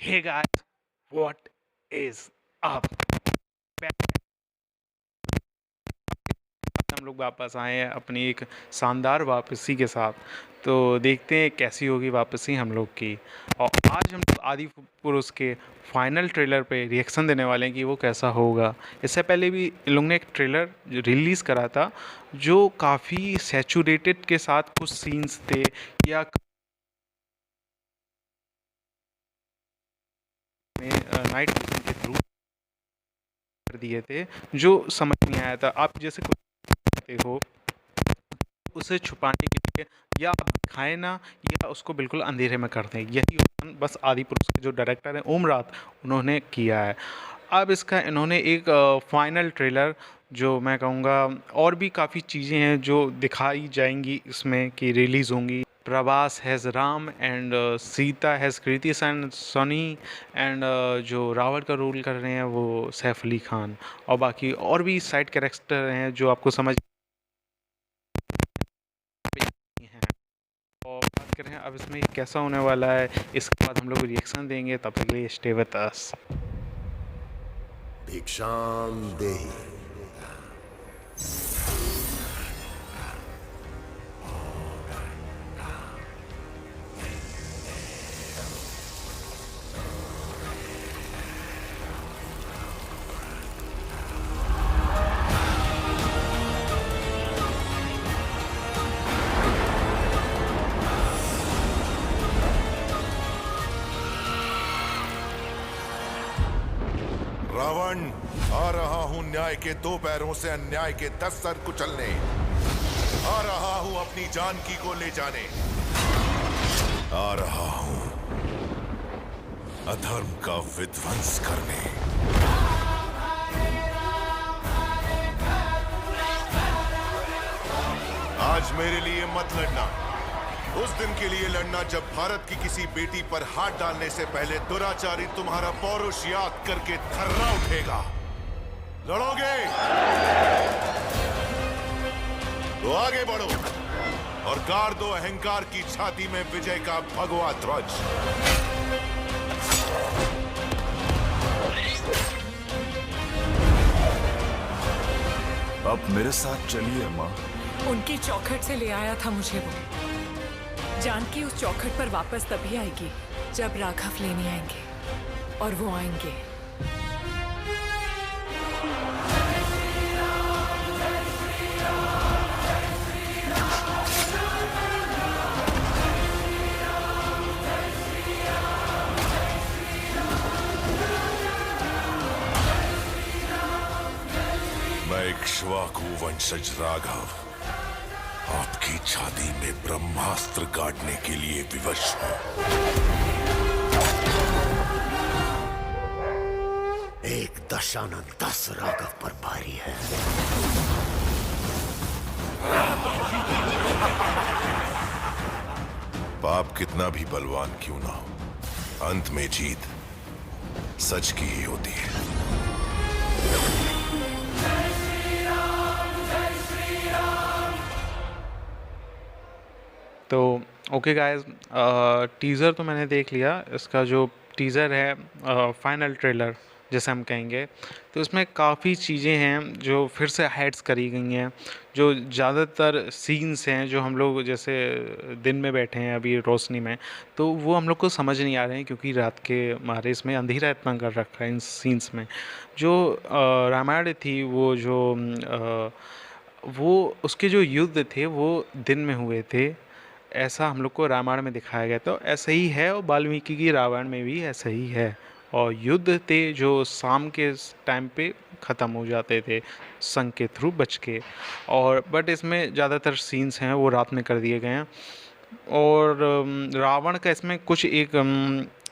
Hey guys, what is up. हम लोग वापस आए हैं अपनी एक शानदार वापसी के साथ। तो देखते हैं कैसी होगी वापसी हम लोग की। और आज हम लोग आदि पुरुष के फाइनल ट्रेलर पे रिएक्शन देने वाले हैं कि वो कैसा होगा। इससे पहले भी इन लोग ने एक ट्रेलर रिलीज़ करा था जो काफ़ी सैचुरेटेड के साथ कुछ सीन्स थे या नाइट विजन के थ्रू कर दिए थे जो समझ नहीं आया था। आप जैसे कुछ करते हो उसे छुपाने के लिए या आप दिखाएं ना या उसको बिल्कुल अंधेरे में कर दें, यही ऑप्शन बस आदि पुरुष के जो डायरेक्टर हैं ओम रात उन्होंने किया है। अब इसका इन्होंने एक फाइनल ट्रेलर जो मैं कहूँगा और भी काफ़ी चीज़ें हैं जो दिखाई जाएंगी इसमें कि रिलीज़ होंगी। Prabhas has Ram and Sita has Kriti Sen Sunny and जो रावण का रोल कर रहे हैं वो सैफ अली खान और बाकी और भी साइड कैरेक्टर हैं जो आपको समझ हैं। और बात करें अब इसमें कैसा होने वाला है, इसके बाद हम लोग रिएक्शन देंगे। तब तक के लिए स्टे विद अस। भिक्षाम देहि। रावण, आ रहा हूं न्याय के दो पैरों से अन्याय के 10 सर कुचलने। आ रहा हूं अपनी जानकी को ले जाने। आ रहा हूं अधर्म का विध्वंस करने। आज मेरे लिए मत लड़ना। उस दिन के लिए लड़ना जब भारत की किसी बेटी पर हाथ डालने से पहले दुराचारी तुम्हारा पौरुष याद करके थर्रा उठेगा। लड़ोगे तो आगे बढ़ो और गाड़ दो अहंकार की छाती में विजय का भगवा ध्वज। अब मेरे साथ चलिए माँ। उनकी चौखट से ले आया था मुझे वो। जानकी उस चौखट पर वापस तभी आएगी जब राघव लेने आएंगे और वो आएंगे। मैं इक्ष्वाकु वंशज राघव आपकी छाती में ब्रह्मास्त्र गाड़ने के लिए विवश हूं। एक दशानन 10 राघव पर भारी है। पाप कितना भी बलवान क्यों ना हो, अंत में जीत सच की ही होती है। तो ओके गाइस, टीज़र तो मैंने देख लिया। इसका जो टीज़र है फाइनल ट्रेलर जैसे हम कहेंगे, तो इसमें काफ़ी चीज़ें हैं जो फिर से हाइड्स करी गई हैं। जो ज़्यादातर सीन्स हैं जो हम लोग जैसे दिन में बैठे हैं अभी रोशनी में, तो वो हम लोग को समझ नहीं आ रहे हैं क्योंकि रात के मारे इसमें अंधेरा इतना कर रखा है इन सीन्स में। जो रामायण थी वो उसके जो युद्ध थे वो दिन में हुए थे, ऐसा हम लोग को रामायण में दिखाया गया। तो ऐसा ही है और वाल्मीकि की रामायण में भी ऐसा ही है। और युद्ध थे जो शाम के टाइम पे ख़त्म हो जाते थे संग के थ्रू बच के। और बट इसमें ज़्यादातर सीन्स हैं वो रात में कर दिए गए हैं। और रावण का इसमें कुछ एक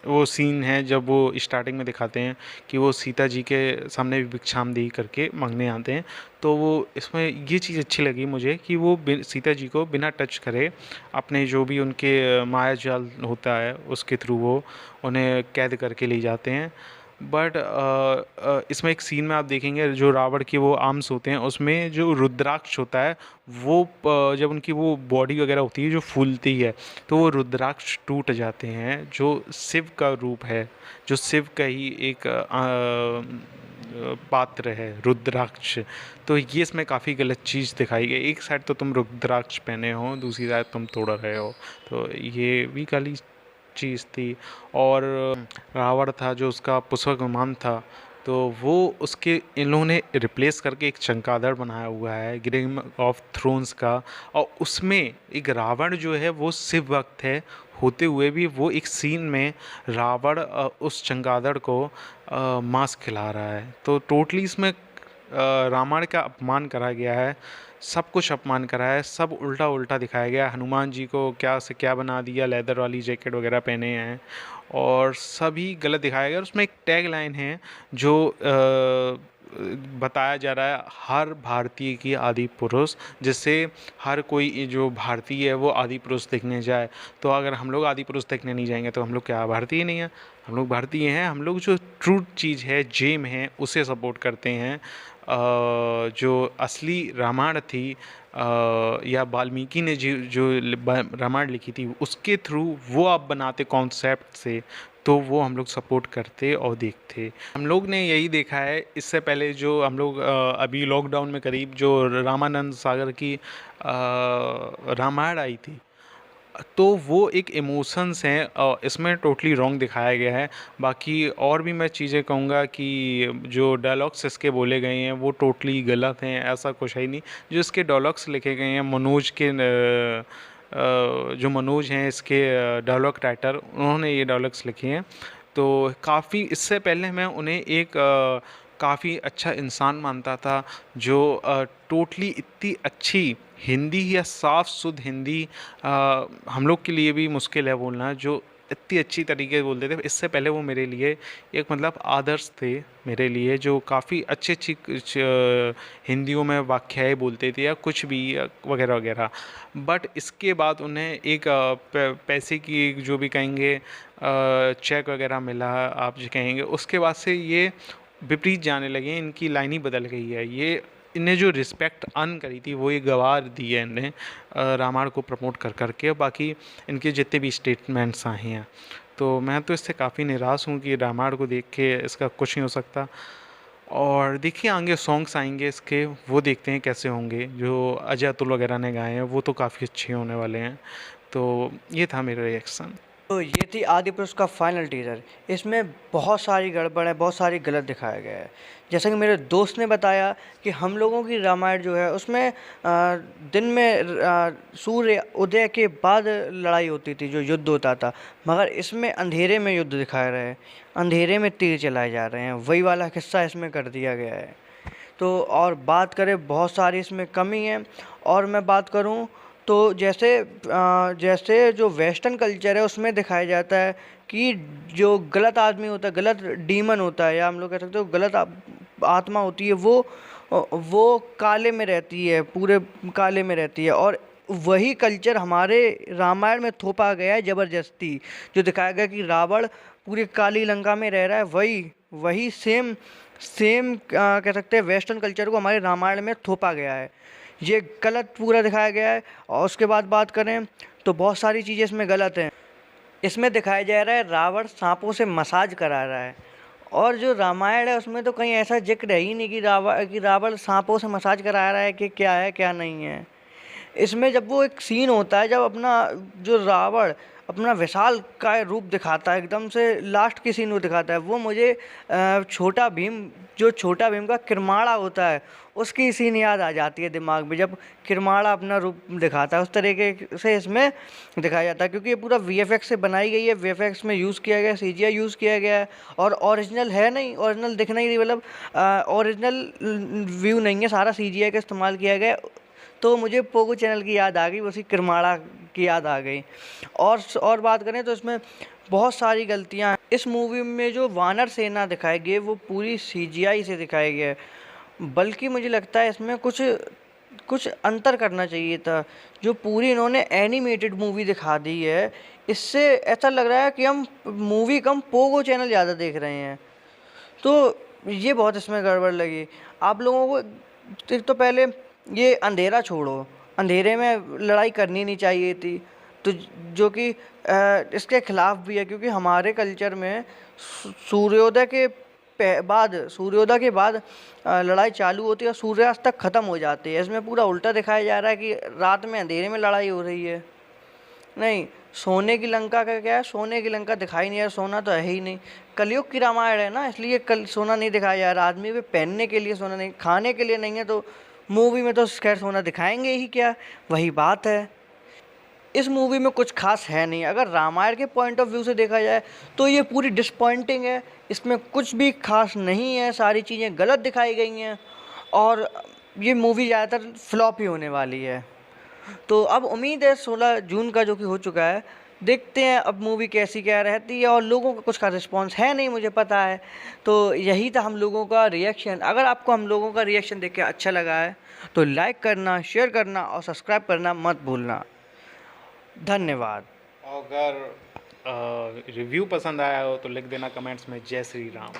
वो सीन है जब वो स्टार्टिंग में दिखाते हैं कि वो सीता जी के सामने भिक्षाम दी करके मांगने आते हैं। तो वो इसमें ये चीज़ अच्छी लगी मुझे कि वो सीता जी को बिना टच करे अपने जो भी उनके माया जाल होता है उसके थ्रू वो उन्हें कैद करके ले जाते हैं। बट इसमें एक सीन में आप देखेंगे जो रावण के वो आर्म्स होते हैं उसमें जो रुद्राक्ष होता है वो जब उनकी वो बॉडी वगैरह होती है जो फूलती है तो वो रुद्राक्ष टूट जाते हैं जो शिव का रूप है, जो शिव का ही एक पात्र है रुद्राक्ष। तो ये इसमें काफ़ी गलत चीज़ दिखाई गई, एक साइड तो तुम रुद्राक्ष पहने हो, दूसरी साइड तुम तोड़ रहे हो, तो ये भी काली चीज़ थी। और रावण था जो उसका पुष्पक विमान था, तो वो उसके इन लोगों ने रिप्लेस करके एक चमगादड़ बनाया हुआ है गेम ऑफ थ्रोन्स का, और उसमें एक रावण जो है वो शिव भक्त है होते हुए भी वो एक सीन में रावण उस चमगादड़ को मांस खिला रहा है। तो टोटली इसमें रामायण का अपमान करा गया है, सब कुछ अपमान करा है, सब उल्टा उल्टा दिखाया गया है। हनुमान जी को क्या से क्या बना दिया, लेदर वाली जैकेट वगैरह पहने हैं और सभी गलत दिखाया गया। और उसमें एक टैग लाइन है जो बताया जा रहा है हर भारतीय की आदि पुरुष, जिससे हर कोई जो भारतीय है वो आदि पुरुष देखने जाए। तो अगर हम लोग आदि पुरुष देखने नहीं जाएंगे तो हम लोग क्या भारतीय नहीं हैं? हम लोग भारतीय हैं। हम लोग जो ट्रू चीज़ है, जेम है, उसे सपोर्ट करते हैं। जो असली रामायण थी या वाल्मीकि ने जो रामायण लिखी थी उसके थ्रू वो आप बनाते कॉन्सेप्ट से, तो वो हम लोग सपोर्ट करते और देखते। हम लोग ने यही देखा है इससे पहले जो हम लोग अभी लॉकडाउन में करीब जो रामानंद सागर की रामायण आई थी, तो वो एक इमोशंस हैं, इसमें टोटली रॉन्ग दिखाया गया है। बाकी और भी मैं चीज़ें कहूँगा कि जो डायलॉग्स इसके बोले गए हैं वो टोटली गलत हैं, ऐसा कुछ है ही नहीं। जो इसके डायलॉग्स लिखे गए हैं मनोज के जो मनोज हैं इसके डायलॉग राइटर, उन्होंने ये डायलॉग्स लिखे हैं। तो काफ़ी इससे पहले मैं उन्हें एक काफ़ी अच्छा इंसान मानता था जो टोटली इतनी अच्छी हिंदी या साफ शुद्ध हिंदी हम लोग के लिए भी मुश्किल है बोलना, जो इतनी अच्छी तरीके से बोलते थे। इससे पहले वो मेरे लिए एक मतलब आदर्श थे मेरे लिए, जो काफ़ी अच्छी अच्छी कुछ हिंदियों में वाक्याएँ बोलते थे या कुछ भी वगैरह वगैरह। बट इसके बाद उन्हें एक पैसे की एक जो भी कहेंगे चेक वगैरह मिला, आप जो कहेंगे, उसके बाद से ये विपरीत जाने लगे, इनकी लाइन ही बदल गई है। ये इन्हें जो रिस्पेक्ट अर्न करी थी वो ये गवा दी है इन्हें रामायण को प्रमोट कर करके। बाकी इनके जितने भी स्टेटमेंट्स आए हैं, तो मैं तो इससे काफ़ी निराश हूँ कि रामायण को देख के इसका कुछ नहीं हो सकता। और देखिए आगे सॉन्ग्स आएंगे इसके, वो देखते हैं कैसे होंगे। जो अजय अतुल वगैरह ने गाए हैं वो तो काफ़ी अच्छे होने वाले हैं। तो ये था मेरा रिएक्शन। तो ये थी आदि पुरुष का फाइनल टीज़र। इसमें बहुत सारी गड़बड़ है, बहुत सारी गलत दिखाया गया है। जैसा कि मेरे दोस्त ने बताया कि हम लोगों की रामायण जो है उसमें दिन में सूर्य उदय के बाद लड़ाई होती थी, जो युद्ध होता था, मगर इसमें अंधेरे में युद्ध दिखाया रहे हैं, अंधेरे में तीर चलाए जा रहे हैं, वही वाला किस्सा इसमें कर दिया गया है। तो और बात करें, बहुत सारी इसमें कमी है। और मैं बात करूं तो जैसे जो वेस्टर्न कल्चर है उसमें दिखाया जाता है कि जो गलत आदमी होता है, गलत डीमन होता है, या हम लोग कह सकते हो गलत आत्मा होती है, वो काले में रहती है, पूरे काले में रहती है। और वही कल्चर हमारे रामायण में थोपा गया है ज़बरदस्ती। जो दिखाया गया कि रावण पूरी काली लंका में रह रहा है, वही सेम कह सकते हैं वेस्टर्न कल्चर को हमारे रामायण में थोपा गया है। ये गलत पूरा दिखाया गया है। और उसके बाद बात करें तो बहुत सारी चीज़ें इसमें गलत हैं। इसमें दिखाया जा रहा है रावण सांपों से मसाज करा रहा है, और जो रामायण है उसमें तो कहीं ऐसा जिक्र है ही नहीं कि रावण सांपों से मसाज करा रहा है कि क्या है क्या नहीं है। इसमें जब वो एक सीन होता है, जब जो रावण अपना विशाल काय रूप दिखाता है, एकदम से लास्ट की सीन वो दिखाता है, वो मुझे छोटा भीम का किरमाड़ा होता है उसकी सीन याद आ जाती है दिमाग में, जब किरमाड़ा अपना रूप दिखाता है। उस तरीके से इसमें दिखाया जाता है, क्योंकि ये पूरा वीएफएक्स से बनाई गई है, वीएफएक्स में यूज़ किया गया, सीजीआई यूज़ किया गया है, और ओरिजिनल है नहीं, ओरिजिनल दिखना ही नहीं, मतलब ओरिजिनल व्यू नहीं है, सारा सीजीआई का इस्तेमाल किया गया। तो मुझे पोगो चैनल की याद आ गई, उसी किरमाड़ा की याद आ गई। और बात करें तो इसमें बहुत सारी गलतियां हैं। इस मूवी में जो वानर सेना दिखाई गई है वो पूरी सीजीआई से दिखाई गई है, बल्कि मुझे लगता है इसमें कुछ अंतर करना चाहिए था। जो पूरी इन्होंने एनिमेटेड मूवी दिखा दी है, इससे ऐसा लग रहा है कि हम मूवी कम पोगो चैनल ज़्यादा देख रहे हैं। तो ये बहुत इसमें गड़बड़ लगी। आप लोगों को एक तो पहले ये अंधेरा छोड़ो, अंधेरे में लड़ाई करनी नहीं चाहिए थी, तो जो कि इसके खिलाफ भी है, क्योंकि हमारे कल्चर में सूर्योदय के सूर्योदय के बाद लड़ाई चालू होती है और सूर्यास्त तक ख़त्म हो जाती है। इसमें पूरा उल्टा दिखाया जा रहा है कि रात में अंधेरे में लड़ाई हो रही है। नहीं, सोने की लंका का क्या है, सोने की लंका दिखाई नहीं है, सोना तो है ही नहीं। कलयुग की रामायण है ना, इसलिए कल सोना नहीं दिखाया जा रहा। आदमी पे पहनने के लिए सोना नहीं, खाने के लिए नहीं है, तो मूवी में तो खैर सोना दिखाएंगे ही क्या, वही बात है। इस मूवी में कुछ खास है नहीं। अगर रामायण के पॉइंट ऑफ व्यू से देखा जाए तो ये पूरी डिसपॉइंटिंग है, इसमें कुछ भी खास नहीं है, सारी चीज़ें गलत दिखाई गई हैं और ये मूवी ज़्यादातर फ्लॉप ही होने वाली है। तो अब उम्मीद है 16 जून का जो कि हो चुका है, देखते हैं अब मूवी कैसी क्या रहती है, और लोगों का कुछ खास रिस्पॉन्स है नहीं, मुझे पता है। तो यही था हम लोगों का रिएक्शन। अगर आपको हम लोगों का रिएक्शन देख के अच्छा लगा है तो लाइक करना, शेयर करना और सब्सक्राइब करना मत भूलना। धन्यवाद। अगर रिव्यू पसंद आया हो तो लिख देना कमेंट्स में जय श्री राम।